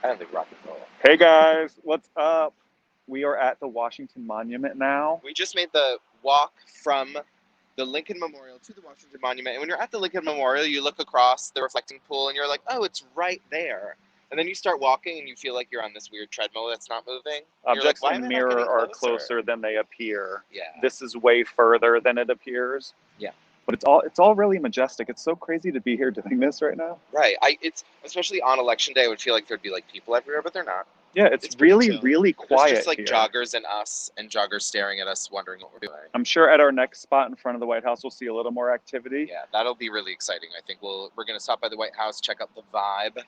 I don't think rock and roll. Hey guys, what's up? We are at the Washington Monument now. We just made the walk from the Lincoln Memorial to the Washington Monument. And when you're at the Lincoln Memorial, you look across the reflecting pool and you're like, oh, it's right there. And then you start walking and you feel like you're on this weird treadmill that's not moving. Objects like, in mirror are closer than they appear. Yeah. This is way further than it appears. Yeah. But it's all really majestic. It's so crazy to be here doing this right now. Right. It's especially on election day, I would feel like there'd be like people everywhere, but they're not. Yeah, it's really, really quiet. There's just like here. Joggers and us, and joggers staring at us, wondering what we're doing. I'm sure at our next spot in front of the White House, we'll see a little more activity. Yeah, that'll be really exciting. I think we're going to stop by the White House, check out the vibe,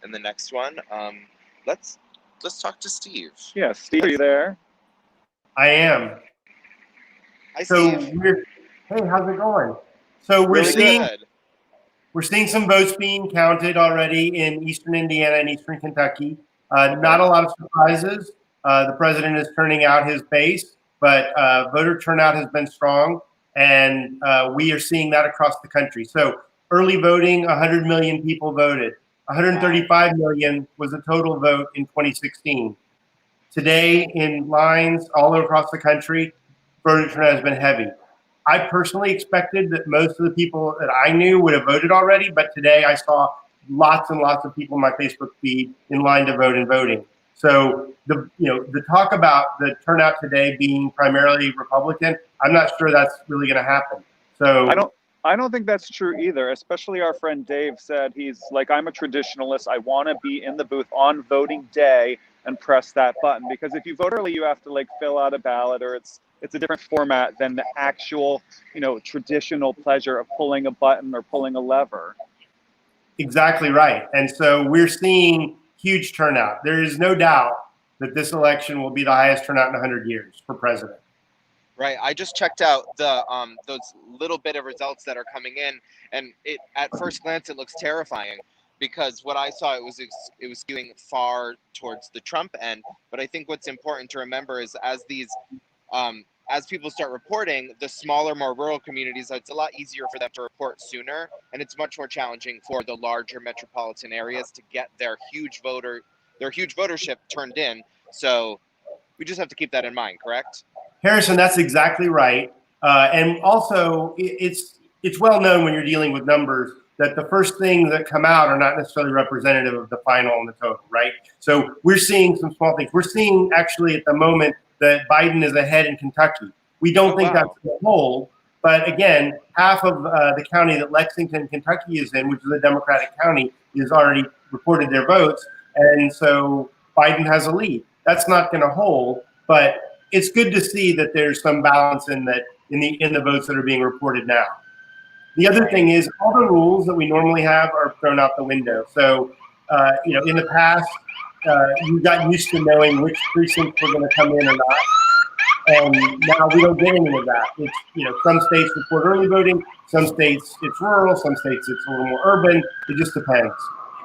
and the next one. Let's talk to Steve. Yeah, Steve, are you there? I am. Hi, So Steve. hey, how's it going? So we're seeing some votes being counted already in Eastern Indiana and Eastern Kentucky. Not a lot of surprises. The president is turning out his base, but voter turnout has been strong, and we are seeing that across the country. So early voting, 100 million people voted. 135 million was the total vote in 2016. Today, in lines all across the country, voter turnout has been heavy. I personally expected that most of the people that I knew would have voted already, but today I saw lots and lots of people in my Facebook feed in line to vote and voting. So the talk about the turnout today being primarily Republican, I'm not sure that's really going to happen. So I don't think that's true either. Especially our friend Dave said he's like, I'm a traditionalist. I want to be in the booth on voting day and press that button, because if you vote early, you have to like fill out a ballot, or it's a different format than the actual, traditional pleasure of pulling a button or pulling a lever. Exactly right. And so we're seeing huge turnout. There is no doubt that this election will be the highest turnout in 100 years for president. Right. I just checked out the those little bit of results that are coming in, and at first glance it looks terrifying, because what I saw, it was skewing far towards the Trump end. But I think what's important to remember is as people start reporting, the smaller, more rural communities, it's a lot easier for them to report sooner, and it's much more challenging for the larger metropolitan areas to get their huge votership turned in. So we just have to keep that in mind, correct? Harrison, that's exactly right. And also, it's well known when you're dealing with numbers that the first things that come out are not necessarily representative of the final and the total, right? So we're seeing some small things. We're seeing actually at the moment that Biden is ahead in Kentucky. We don't think that's going to hold, but again, half of the county that Lexington, Kentucky is in, which is a Democratic county, is already reported their votes, and so Biden has a lead. That's not going to hold, but it's good to see that there's some balance in the votes that are being reported now. The other thing is all the rules that we normally have are thrown out the window. So, in the past, you got used to knowing which precincts were going to come in or not. And now we don't get any of that. It's, some states report early voting, some states it's rural, some states it's a little more urban. It just depends.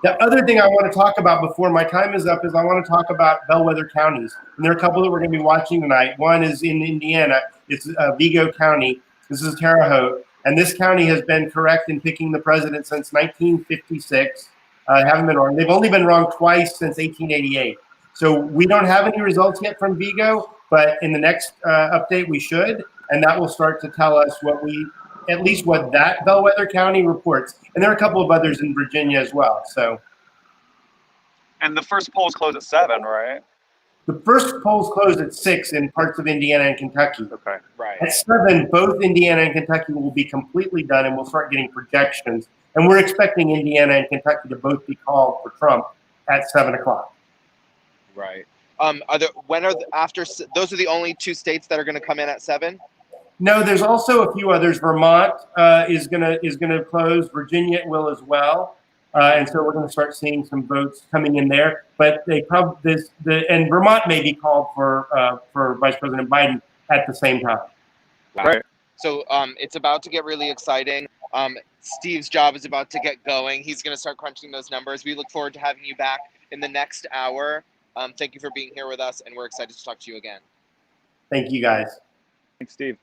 The other thing I want to talk about before my time is up is I want to talk about bellwether counties. And there are a couple that we're going to be watching tonight. One is in Indiana. It's Vigo County. This is Terre Haute. And this county has been correct in picking the president since 1956. Haven't been wrong. They've only been wrong twice since 1888. So we don't have any results yet from Vigo, but in the next update we should. And that will start to tell us what that bellwether county reports. And there are a couple of others in Virginia as well. So, and the first polls close at 7, right? The first polls close at 6 in parts of Indiana and Kentucky. Okay, right. At 7, both Indiana and Kentucky will be completely done, and we'll start getting projections. And we're expecting Indiana and Kentucky to both be called for Trump at 7 o'clock. Right. Those are the only 2 states that are going to come in at 7? No, there's also a few others. Vermont is gonna close. Virginia will as well, and so we're going to start seeing some votes coming in there. But and Vermont may be called for Vice President Biden at the same time. Wow. Right. So it's about to get really exciting. Steve's job is about to get going. He's going to start crunching those numbers. We look forward to having you back in the next hour. Thank you for being here with us, and we're excited to talk to you again. Thank you, guys. Thanks, Steve.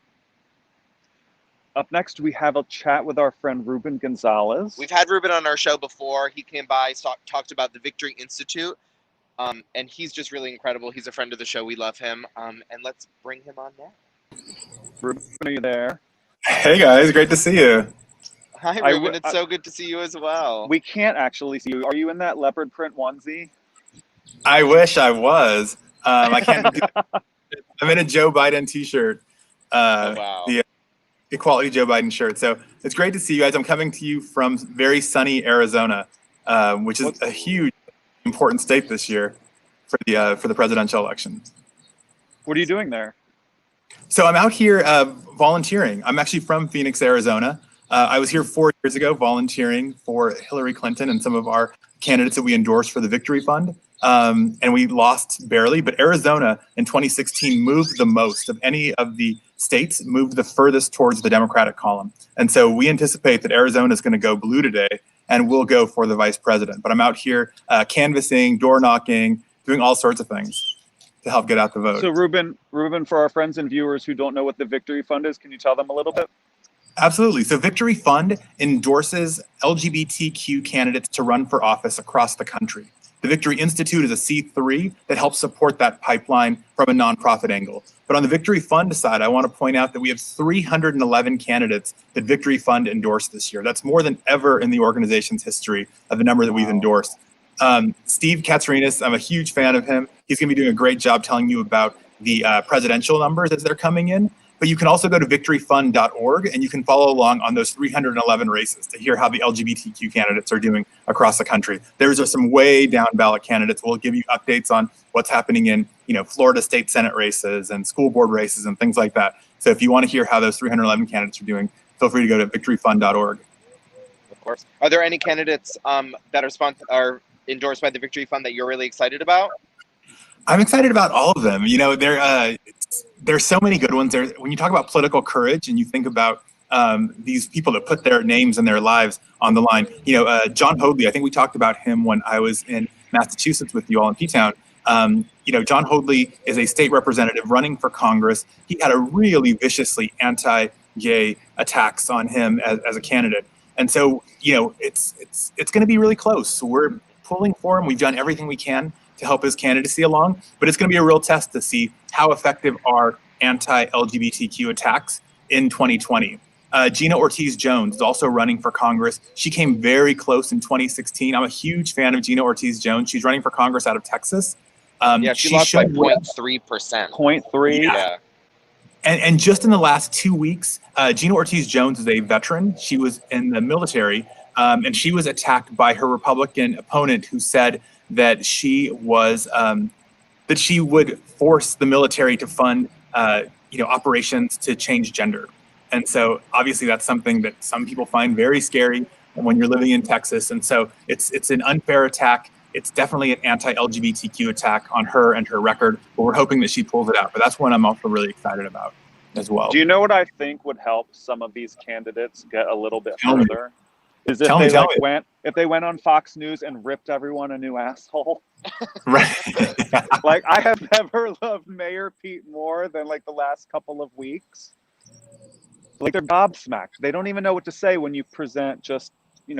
Up next, we have a chat with our friend Ruben Gonzalez. We've had Ruben on our show before. He came by, talked about the Victory Institute, And he's just really incredible. He's a friend of the show. We love him. And let's bring him on now. Ruben, are you there? Hey guys, great to see you. Hi, Ruben. It's so good to see you as well. We can't actually see you. Are you in that leopard print onesie? I wish I was. I can't. I'm in a Joe Biden T-shirt. Wow. The Equality Joe Biden shirt. So it's great to see you guys. I'm coming to you from very sunny Arizona, which is a huge, important state this year for the presidential election. What are you doing there? So I'm out here volunteering. I'm actually from Phoenix, Arizona. I was here 4 years ago volunteering for Hillary Clinton and some of our candidates that we endorsed for the Victory Fund. And we lost barely, but Arizona in 2016 moved the most of any of the states, moved the furthest towards the Democratic column. And so we anticipate that Arizona is going to go blue today and we'll go for the vice president. But I'm out here canvassing, door knocking, doing all sorts of things to help get out the vote. So Ruben, for our friends and viewers who don't know what the Victory Fund is, can you tell them a little bit? Absolutely. So Victory Fund endorses LGBTQ candidates to run for office across the country. The Victory Institute is a C3 that helps support that pipeline from a nonprofit angle. But on the Victory Fund side, I want to point out that we have 311 candidates that Victory Fund endorsed this year. That's more than ever in the organization's history of the number that we've endorsed. Steve Katsurinis, I'm a huge fan of him. He's going to be doing a great job telling you about the presidential numbers as they're coming in. But you can also go to victoryfund.org and you can follow along on those 311 races to hear how the LGBTQ candidates are doing across the country. There's some way down ballot candidates. We'll give you updates on what's happening in Florida state Senate races and school board races and things like that. So if you want to hear how those 311 candidates are doing, feel free to go to victoryfund.org. Of course. Are there any candidates that are endorsed by the Victory Fund that you're really excited about? I'm excited about all of them. There's so many good ones. When you talk about political courage and you think about these people that put their names and their lives on the line, John Hoadley, I think we talked about him when I was in Massachusetts with you all in P-Town. John Hoadley is a state representative running for Congress. He had a really viciously anti-gay attacks on him as a candidate. And so, it's going to be really close. So we're pulling for him. We've done everything we can to help his candidacy along, but it's going to be a real test to see how effective are anti-LGBTQ attacks in 2020. Gina Ortiz-Jones is also running for Congress. She came very close in 2016. I'm a huge fan of Gina Ortiz-Jones. She's running for Congress out of Texas. She lost by 0.3%. 0.3? Yeah. And just in the last 2 weeks, Gina Ortiz-Jones is a veteran. She was in the military, and she was attacked by her Republican opponent who said that she was that she would force the military to fund operations to change gender. And so obviously that's something that some people find very scary when you're living in Texas. And so it's an unfair attack. It's definitely an anti-LGBTQ attack on her and her record, but we're hoping that she pulls it out. But that's one I'm also really excited about as well. Do you know what I think would help some of these candidates get a little bit further? Is if they went on Fox News and ripped everyone a new asshole. Right. Like, I have never loved Mayor Pete more than the last couple of weeks. They're gobsmacked. They don't even know what to say when you present just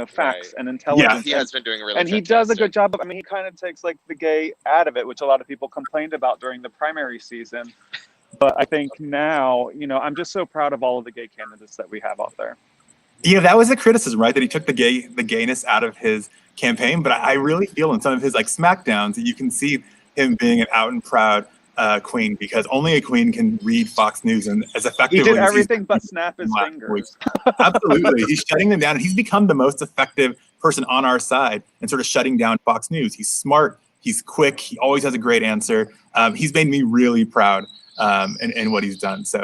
facts and intelligence. Yeah, he has been doing really and he does a good job of, he kind of takes the gay out of it, which a lot of people complained about during the primary season. But I think now, I'm just so proud of all of the gay candidates that we have out there. Yeah, that was a criticism, right? That he took the gayness out of his campaign. But I really feel in some of his smackdowns that you can see him being an out and proud queen, because only a queen can read Fox News and as effectively. He did everything but snap his fingers. Absolutely, he's shutting them down, and he's become the most effective person on our side and sort of shutting down Fox News. He's smart, he's quick, he always has a great answer. He's made me really proud in what he's done. So.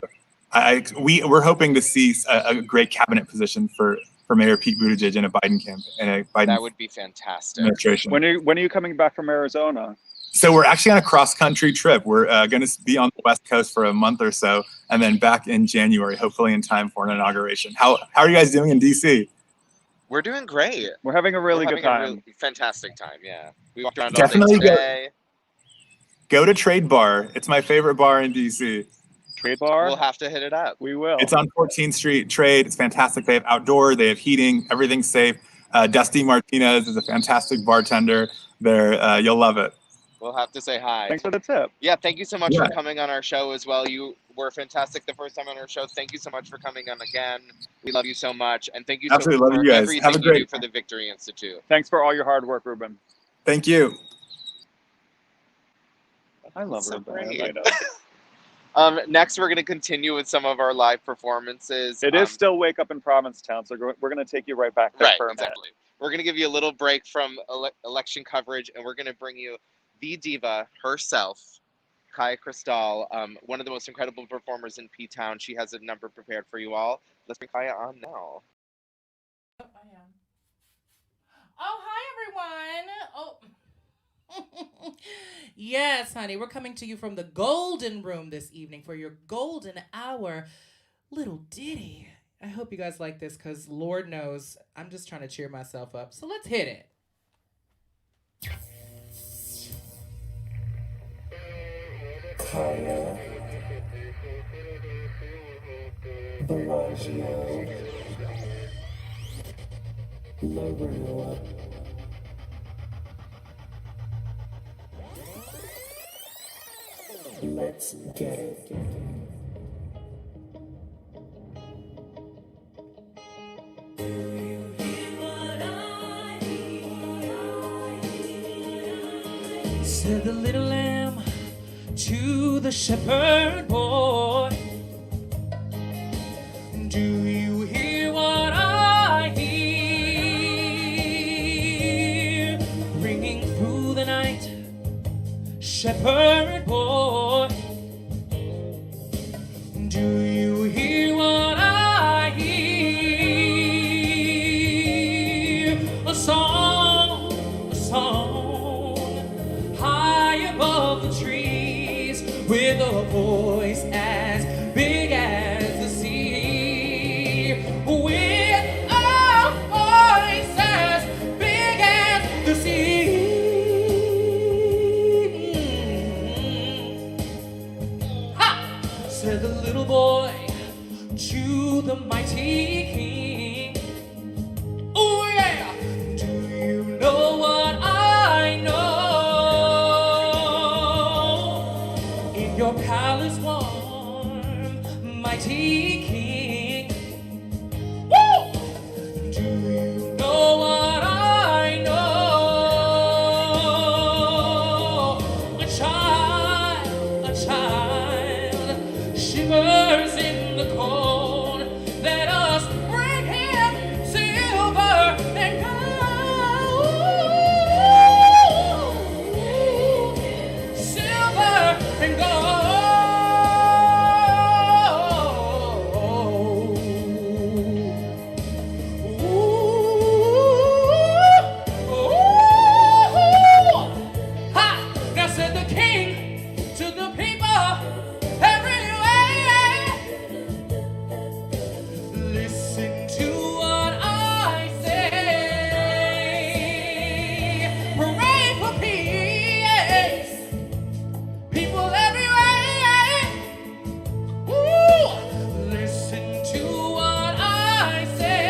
We're hoping to see a great cabinet position for Mayor Pete Buttigieg in a Biden campaign. That would be fantastic. Administration. When are you coming back from Arizona? So we're actually on a cross-country trip. We're going to be on the West Coast for a month or so, and then back in January, hopefully in time for an inauguration. How are you guys doing in DC? We're doing great. We're having a really good time. Fantastic time. Yeah, we walked around Definitely all day today. Go to Trade Bar. It's my favorite bar in DC. Trade Bar? We'll have to hit it up. We will. It's on 14th Street. Trade. It's fantastic. They have outdoor. They have heating. Everything's safe. Dusty Martinez is a fantastic bartender there. You'll love it. We'll have to say hi. Thanks for the tip. Yeah, thank you so much Yeah. for coming on our show as well. You were fantastic the first time on our show. Thank you so much for coming on again. We love you so much. And thank you so Absolutely much love for you guys. everything Have a you great do for the Victory Institute. Thanks for all your hard work, Ruben. Thank you. I love So Ruben. great. I know. Next, we're going to continue with some of our live performances. It is still Wake Up in Provincetown, so we're going to take you right back there right, for a minute. exactly. We're going to give you a little break from election coverage, and we're going to bring you the diva herself, Kaya Cristal, one of the most incredible performers in P-Town. She has a number prepared for you all. Let's bring Kaya on now. Oh, I am. Oh, hi, everyone. Oh. Yes, honey, we're coming to you from the Golden Room this evening for your golden hour little ditty. I hope you guys like this because Lord knows I'm just trying to cheer myself up. So let's hit it. Kaya Bellagio Lorilla Let's get it. Said the little lamb to the shepherd boy, do you hear what I hear ringing through the night? Shepherd boy, do you hear what I hear? A song high above the trees, with a voice as big as the sea, with a voice as big as the sea. Ha! Said the little boy to the mighty king, oh yeah, do you know what I know? In your palace warm, mighty king, woo! Do you know what I know? A child shivers in the cold. Let us bring him silver and gold. Silver and gold. Ha! Now said the king to the people everywhere. Listen to what I say. Pray for peace. People everywhere. Woo! Listen to what I say.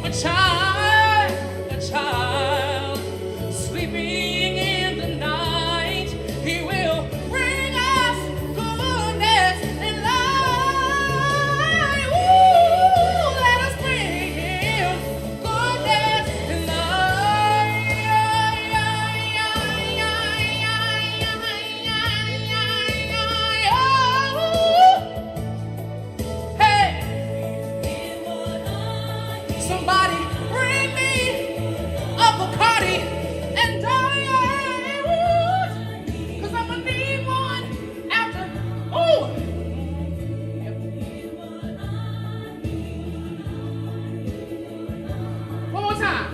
A child sleeping in the night. He will bring us goodness and light. Woo! Let us bring him goodness and light. Hey! Somebody bring me a Bacardi and diet, 'cause I'ma need one after. Ooh. One more time.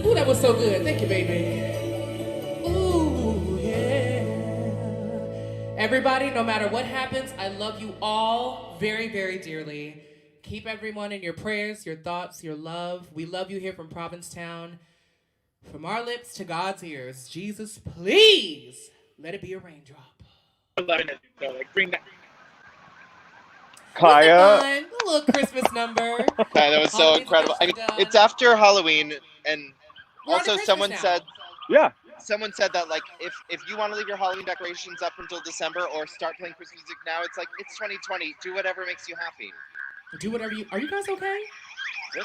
Ooh, that was so good. Thank you, baby. Ooh, yeah. Everybody, no matter what happens, I love you all very, very dearly. Keep everyone in your prayers, your thoughts, your love. We love you here from Provincetown. From our lips to God's ears, Jesus, please let it be a raindrop. loving it though. Like bring that. Kaya, Was it fun? A little Christmas number. Yeah, that was so Halloween's incredible. I mean, officially done. it's after Halloween, and We're on to also Christmas someone now. said yeah, that like if you want to leave your Halloween decorations up until December or start playing Christmas music now, it's like it's 2020. Do whatever makes you happy. Do whatever you. Are you guys okay?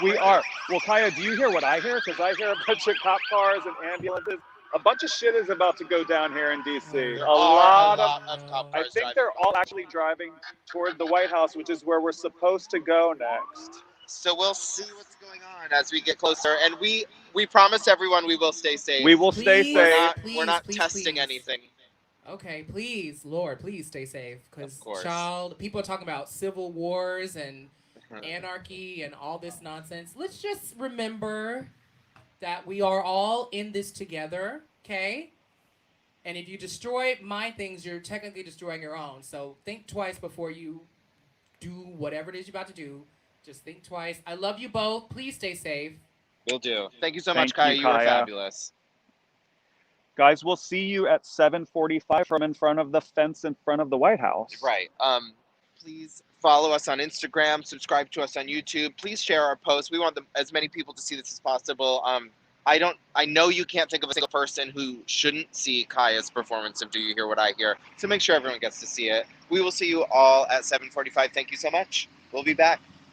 we are. Well, Kaya, do you hear what I hear? Because I hear a bunch of cop cars and ambulances. A bunch of shit is about to go down here in DC. There A are lot a of. lot of cop I cars think driving. they're all actually driving toward the White House, which is where we're supposed to go next. So we'll see what's going on as we get closer, and we promise everyone we will stay safe. We will stay Please, safe. We're not please, testing please. anything. Okay, please, Lord, please stay safe. Because, Of course. child, people are talking about civil wars and anarchy and all this nonsense. Let's just remember that we are all in this together, okay? And if you destroy my things, you're technically destroying your own. So think twice before you do whatever it is you're about to do. Just think twice. I love you both. Please stay safe. We'll do. Thank you so Thank much, Kaya. you, You were Kaya. fabulous. Guys, we'll see you at 7:45 from in front of the fence in front of the White House. Right. Please follow us on Instagram. Subscribe to us on YouTube. Please share our posts. We want as many people to see this as possible. I know you can't think of a single person who shouldn't see Kaya's performance of Do You Hear What I Hear? So make sure everyone gets to see it. We will see you all at 7:45. Thank you so much. We'll be back.